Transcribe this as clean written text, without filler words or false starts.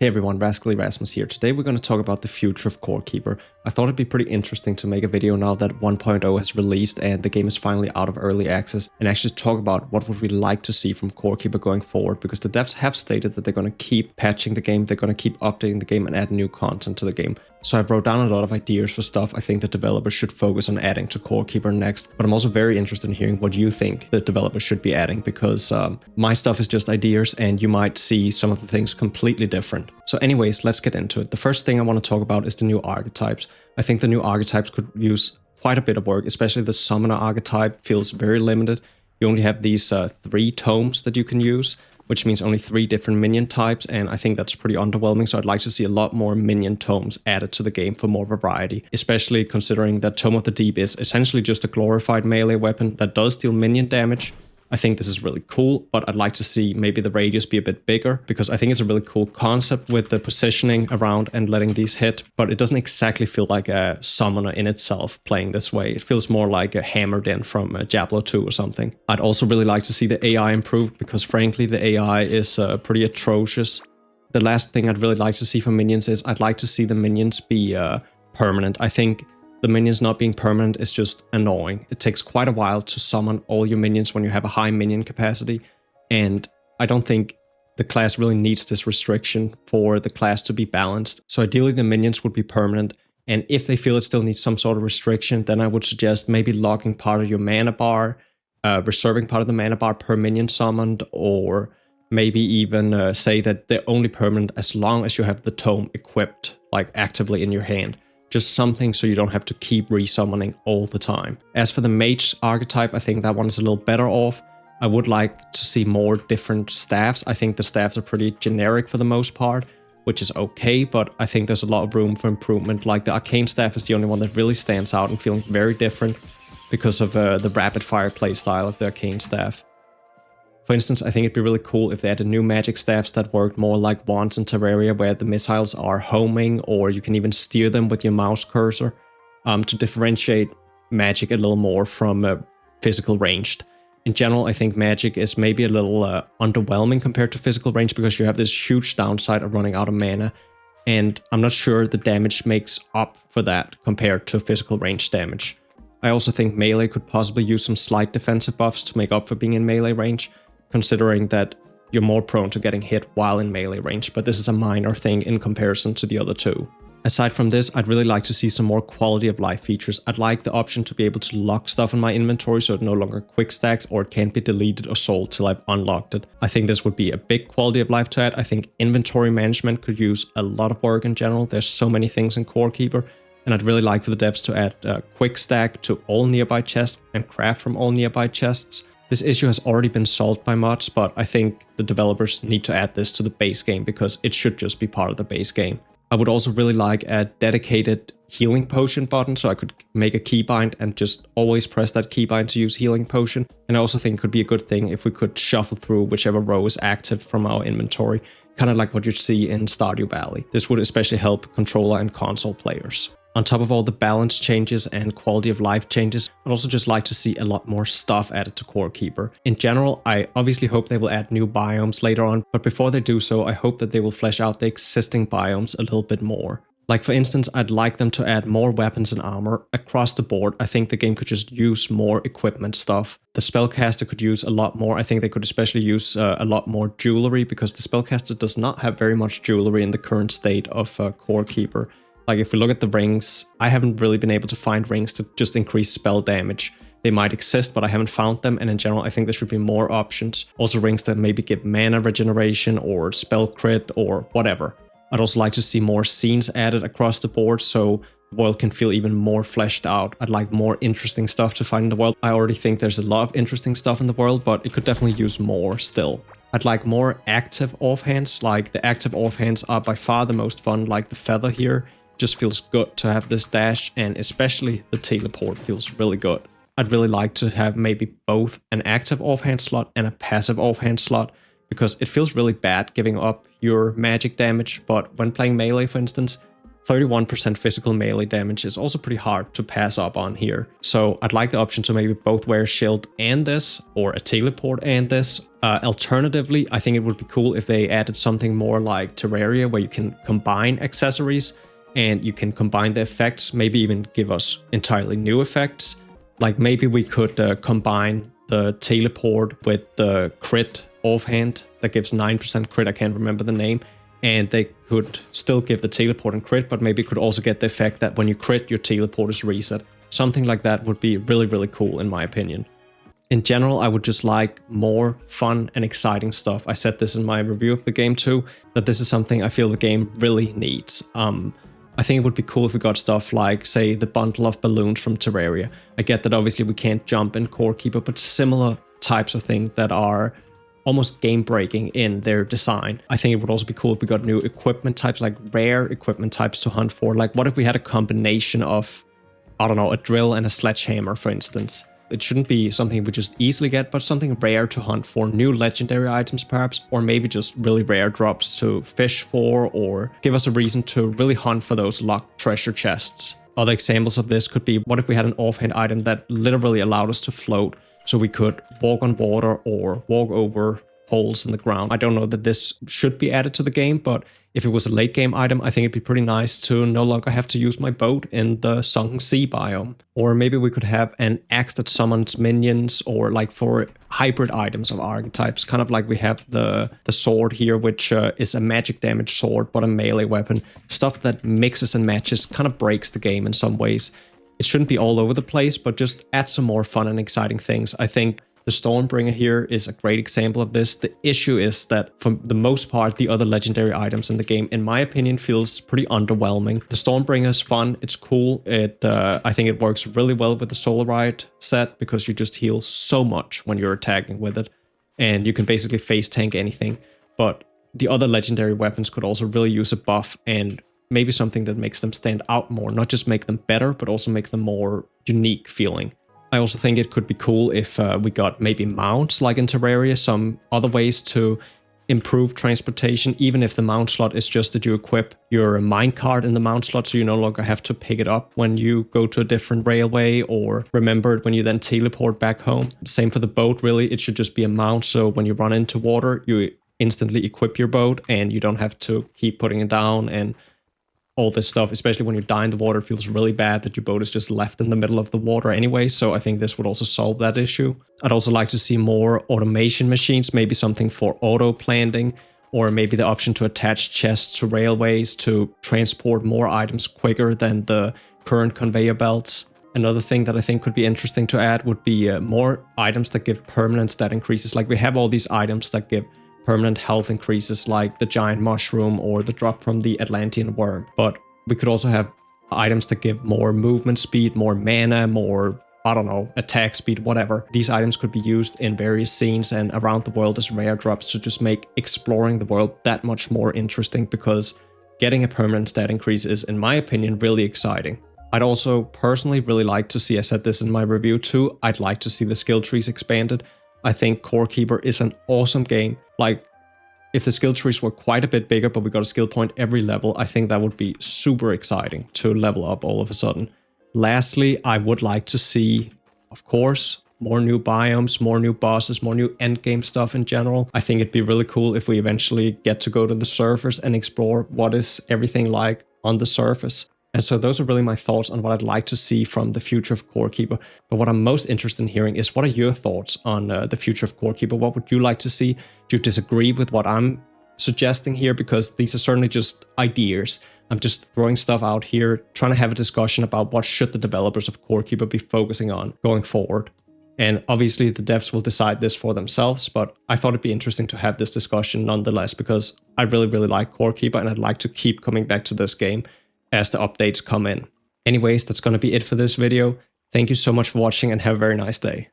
Hey everyone, Rascally Rasmus here. Today we're going to talk about the future of Core Keeper. I thought it'd be pretty interesting to make a video now that 1.0 has released and the game is finally out of early access, and actually talk about what would we like to see from Core Keeper going forward, because the devs have stated that they're going to keep patching the game, they're going to keep updating the game and add new content to the game. So I've wrote down a lot of ideas for stuff I think the developers should focus on adding to Core Keeper next, but I'm also very interested in hearing what you think the developers should be adding, because my stuff is just ideas and you might see some of the things completely different. So anyways, let's get into it. The first thing I want to talk about is the new archetypes. I think the new archetypes could use quite a bit of work, especially the summoner archetype feels very limited. You only have these 3 tomes that you can use, which means only 3 different minion types, and I think that's pretty underwhelming, so I'd like to see a lot more minion tomes added to the game for more variety, especially considering that Tome of the Deep is essentially just a glorified melee weapon that does deal minion damage. I think this is really cool, but I'd like to see maybe the radius be a bit bigger, because I think it's a really cool concept with the positioning around and letting these hit, but it doesn't exactly feel like a summoner in itself playing this way. It feels more like a hammered in from Diablo 2 or something. I'd also really like to see the AI improved, because frankly the AI is pretty atrocious. The last thing I'd really like to see from minions is I'd like to see the minions be permanent. I think the minions not being permanent is just annoying. It takes quite a while to summon all your minions when you have a high minion capacity, and I don't think the class really needs this restriction for the class to be balanced. So ideally the minions would be permanent, and if they feel it still needs some sort of restriction, then I would suggest maybe locking part of your mana bar, reserving part of the mana bar per minion summoned, or maybe even say that they're only permanent as long as you have the tome equipped, like actively in your hand. Just something so you don't have to keep resummoning all the time. As for the Mage archetype, I think that one is a little better off. I would like to see more different staffs. I think the staffs are pretty generic for the most part, which is okay, but I think there's a lot of room for improvement. Like the Arcane staff is the only one that really stands out and feeling very different because of the rapid fire playstyle of the Arcane staff. For instance, I think it'd be really cool if they added new magic staffs that worked more like wands in Terraria, where the missiles are homing, or you can even steer them with your mouse cursor to differentiate magic a little more from physical ranged. In general, I think magic is maybe a little underwhelming compared to physical range, because you have this huge downside of running out of mana, and I'm not sure the damage makes up for that compared to physical range damage. I also think melee could possibly use some slight defensive buffs to make up for being in melee range, considering that you're more prone to getting hit while in melee range, but this is a minor thing in comparison to the other two. Aside from this, I'd really like to see some more quality of life features. I'd like the option to be able to lock stuff in my inventory so it no longer quick stacks or it can't be deleted or sold till I've unlocked it. I think this would be a big quality of life to add. I think inventory management could use a lot of work in general. There's so many things in Core Keeper, and I'd really like for the devs to add quick stack to all nearby chests and craft from all nearby chests. This issue has already been solved by mods, but I think the developers need to add this to the base game, because it should just be part of the base game. I would also really like a dedicated healing potion button, so I could make a keybind and just always press that keybind to use healing potion. And I also think it could be a good thing if we could shuffle through whichever row is active from our inventory, kind of like what you see in Stardew Valley. This would especially help controller and console players. On top of all the balance changes and quality of life changes, I'd also just like to see a lot more stuff added to Core Keeper. In general, I obviously hope they will add new biomes later on, but before they do so, I hope that they will flesh out the existing biomes a little bit more. Like for instance, I'd like them to add more weapons and armor across the board. I think the game could just use more equipment stuff. The spellcaster could use a lot more. I think they could especially use a lot more jewelry, because the spellcaster does not have very much jewelry in the current state of Core Keeper. Like if we look at the rings, I haven't really been able to find rings to just increase spell damage. They might exist, but I haven't found them, and in general I think there should be more options. Also rings that maybe give mana regeneration or spell crit or whatever. I'd also like to see more scenes added across the board so the world can feel even more fleshed out. I'd like more interesting stuff to find in the world. I already think there's a lot of interesting stuff in the world, but it could definitely use more still. I'd like more active offhands. Like the active offhands are by far the most fun, like the feather here. Just feels good to have this dash, and especially the teleport feels really good. I'd really like to have maybe both an active offhand slot and a passive offhand slot, because it feels really bad giving up your magic damage, but when playing melee for instance, 31% physical melee damage is also pretty hard to pass up on here. So I'd like the option to maybe both wear a shield and this, or a teleport and this. Alternatively, I think it would be cool if they added something more like Terraria, where you can combine accessories and you can combine the effects, maybe even give us entirely new effects. Like maybe we could combine the teleport with the crit offhand that gives 9% crit, I can't remember the name. And they could still give the teleport and crit, but maybe could also get the effect that when you crit, your teleport is reset. Something like that would be really, really cool in my opinion. In general, I would just like more fun and exciting stuff. I said this in my review of the game too, that this is something I feel the game really needs. I think it would be cool if we got stuff like, say, the bundle of balloons from Terraria. I get that obviously we can't jump in Core Keeper, but similar types of things that are almost game-breaking in their design. I think it would also be cool if we got new equipment types, like rare equipment types to hunt for. Like what if we had a combination of, I don't know, a drill and a sledgehammer, for instance. It shouldn't be something we just easily get, but something rare to hunt for, new legendary items perhaps, or maybe just really rare drops to fish for, or give us a reason to really hunt for those locked treasure chests. Other examples of this could be, what if we had an offhand item that literally allowed us to float, so we could walk on water or walk over holes in the ground. I don't know that this should be added to the game, but if it was a late game item, I think it'd be pretty nice to no longer have to use my boat in the sunken sea biome. Or maybe we could have an axe that summons minions, or like for hybrid items of archetypes, kind of like we have the sword here, which is a magic damage sword, but a melee weapon. Stuff that mixes and matches, kind of breaks the game in some ways. It shouldn't be all over the place, but just add some more fun and exciting things. I think the Stormbringer here is a great example of this. The issue is that for the most part, the other legendary items in the game, in my opinion, feels pretty underwhelming. The Stormbringer is fun, it's cool. I think it works really well with the Solarite set, because you just heal so much when you're attacking with it. And you can basically face tank anything. But the other legendary weapons could also really use a buff, and maybe something that makes them stand out more, not just make them better, but also make them more unique feeling. I also think it could be cool if we got maybe mounts like in Terraria, some other ways to improve transportation, even if the mount slot is just that you equip your minecart in the mount slot, so you no longer have to pick it up when you go to a different railway, or remember it when you then teleport back home. Same for the boat, really. It should just be a mount, so when you run into water, you instantly equip your boat and you don't have to keep putting it down and all this stuff. Especially when you die in the water, it feels really bad that your boat is just left in the middle of the water anyway, so I think this would also solve that issue. I'd also like to see more automation machines, maybe something for auto planting, or maybe the option to attach chests to railways to transport more items quicker than the current conveyor belts. Another thing that I think could be interesting to add would be more items that give permanent stat increases. Like we have all these items that give permanent health increases, like the giant mushroom or the drop from the Atlantean worm. But we could also have items that give more movement speed, more mana, more, I don't know, attack speed, whatever. These items could be used in various scenes and around the world as rare drops to just make exploring the world that much more interesting, because getting a permanent stat increase is, in my opinion, really exciting. I'd also personally really like to see, I said this in my review too, I'd like to see the skill trees expanded. I think Core Keeper is an awesome game. Like, if the skill trees were quite a bit bigger, but we got a skill point every level, I think that would be super exciting to level up all of a sudden. Lastly, I would like to see, of course, more new biomes, more new bosses, more new endgame stuff in general. I think it'd be really cool if we eventually get to go to the surface and explore what is everything like on the surface. And so those are really my thoughts on what I'd like to see from the future of Core Keeper. But what I'm most interested in hearing is, what are your thoughts on the future of Core Keeper? What would you like to see? Do you disagree with what I'm suggesting here? Because these are certainly just ideas. I'm just throwing stuff out here, trying to have a discussion about what should the developers of Core Keeper be focusing on going forward. And obviously the devs will decide this for themselves, but I thought it'd be interesting to have this discussion nonetheless, because I really, really like Core Keeper and I'd like to keep coming back to this game as the updates come in. Anyways, that's going to be it for this video. Thank you so much for watching and have a very nice day.